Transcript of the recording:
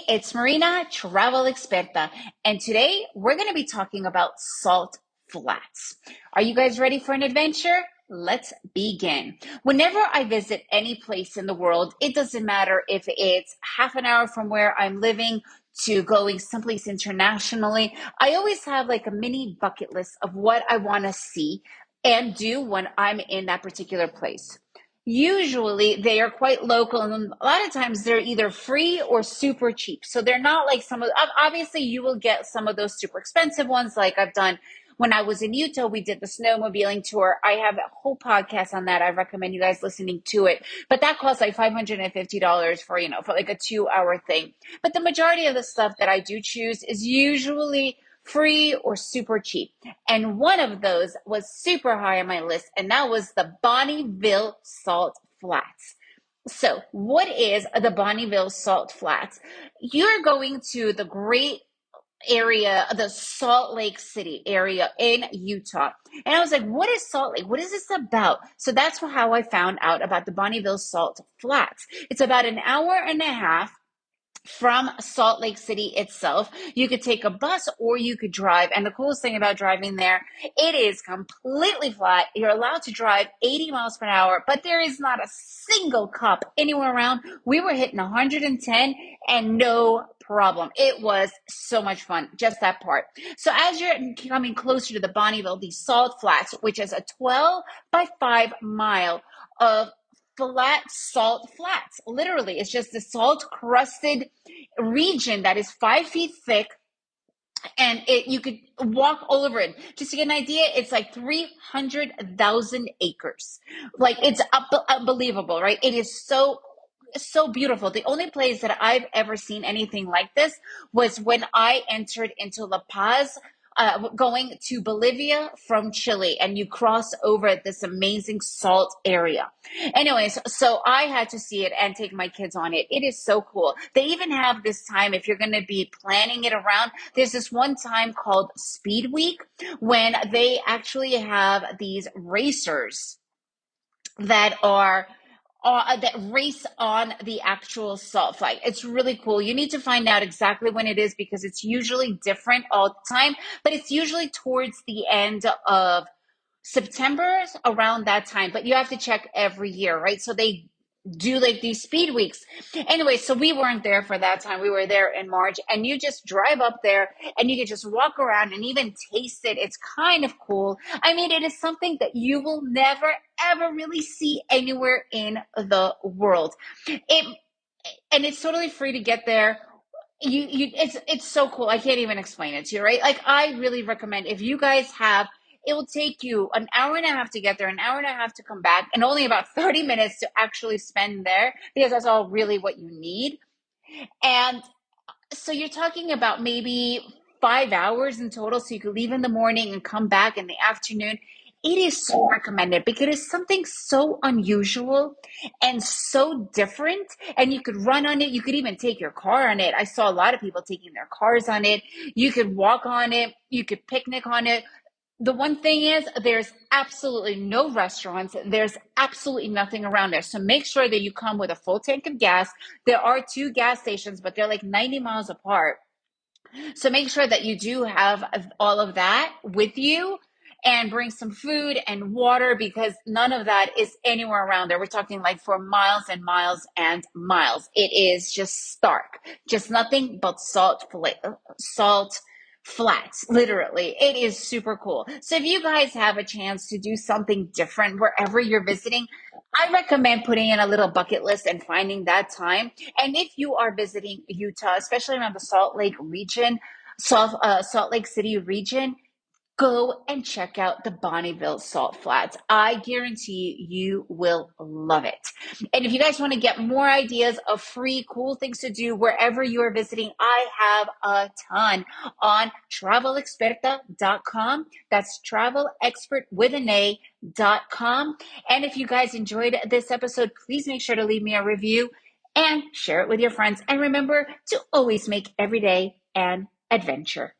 it's Marina, Travel Experta, and today we're going to be talking about salt flats. Are you guys ready for an adventure? Let's begin. Whenever I visit any place in the world, it doesn't matter if it's half an hour from where I'm living to going someplace internationally. I always have like a mini bucket list of what I want to see and do when I'm in that particular place. Usually they are quite local, and a lot of times they're either free or super cheap. So they're not like some of, obviously you will get some of those super expensive ones like I've done when I was in Utah. We did the snowmobiling tour. I have a whole podcast on that. I recommend you guys listening to it. But that costs like $550 for, for like a 2-hour thing. But the majority of the stuff that I do choose is usually free or super cheap. And one of those was super high on my list, and that was the Bonneville Salt Flats. So what is the Bonneville Salt Flats? You're going to the great area, the Salt Lake City area in Utah. And I was like, what is Salt Lake? What is this about? So that's how I found out about the Bonneville Salt Flats. It's about an hour and a half from Salt Lake City itself. You could take a bus or you could drive. And the coolest thing about driving there, it is completely flat. You're allowed to drive 80 miles per hour, but there is not a single cop anywhere around. We were hitting 110 and no problem. It was so much fun, just that part. So as you're coming closer to the Bonneville, the Salt Flats, which is a 12 by 5 mile of flat salt flats. Literally, it's just a salt crusted region that is 5 feet thick, and you could walk all over it. Just to get an idea, it's like 300,000 acres. Like, it's unbelievable, right? It is so beautiful. The only place that I've ever seen anything like this was when I entered into La Paz, going to Bolivia from Chile, and you cross over this amazing salt area. Anyways, so I had to see it and take my kids on it. It is so cool. They even have this time, if you're going to be planning it around, there's this one time called Speed Week when they actually have these racers that race on the actual salt flat. It's really cool. You need to find out exactly when it is because it's usually different all the time, but it's usually towards the end of September, around that time. But you have to check every year, right? So they do like these speed weeks. Anyway, so we weren't there for that time. We were there in March, and you just drive up there and you can just walk around and even taste it. It's kind of cool. I mean, it is something that you will never, ever really see anywhere in the world. And it's totally free to get there. It's so cool. I can't even explain it to you, right? Like, I really recommend, if you guys have, it will take you an hour and a half to get there, an hour and a half to come back, and only about 30 minutes to actually spend there, because that's all really what you need. And so you're talking about maybe 5 hours in total. So you could leave in the morning and come back in the afternoon. It is so recommended because it's something so unusual and so different. And you could run on it. You could even take your car on it. I saw a lot of people taking their cars on it. You could walk on it. You could picnic on it. The one thing is, there's absolutely no restaurants. There's absolutely nothing around there. So make sure that you come with a full tank of gas. There are 2 gas stations, but they're like 90 miles apart. So make sure that you do have all of that with you, and bring some food and water, because none of that is anywhere around there. We're talking like for miles and miles and miles. It is just stark, just nothing but salt flats, literally. It is super cool. So if you guys have a chance to do something different wherever you're visiting, I recommend putting in a little bucket list and finding that time. And if you are visiting Utah, especially around the Salt Lake region, Salt Lake City region, go and check out the Bonneville Salt Flats. I guarantee you will love it. And if you guys want to get more ideas of free, cool things to do wherever you are visiting, I have a ton on travelexperta.com. That's travel expert with an A.com. And if you guys enjoyed this episode, please make sure to leave me a review and share it with your friends. And remember to always make every day an adventure.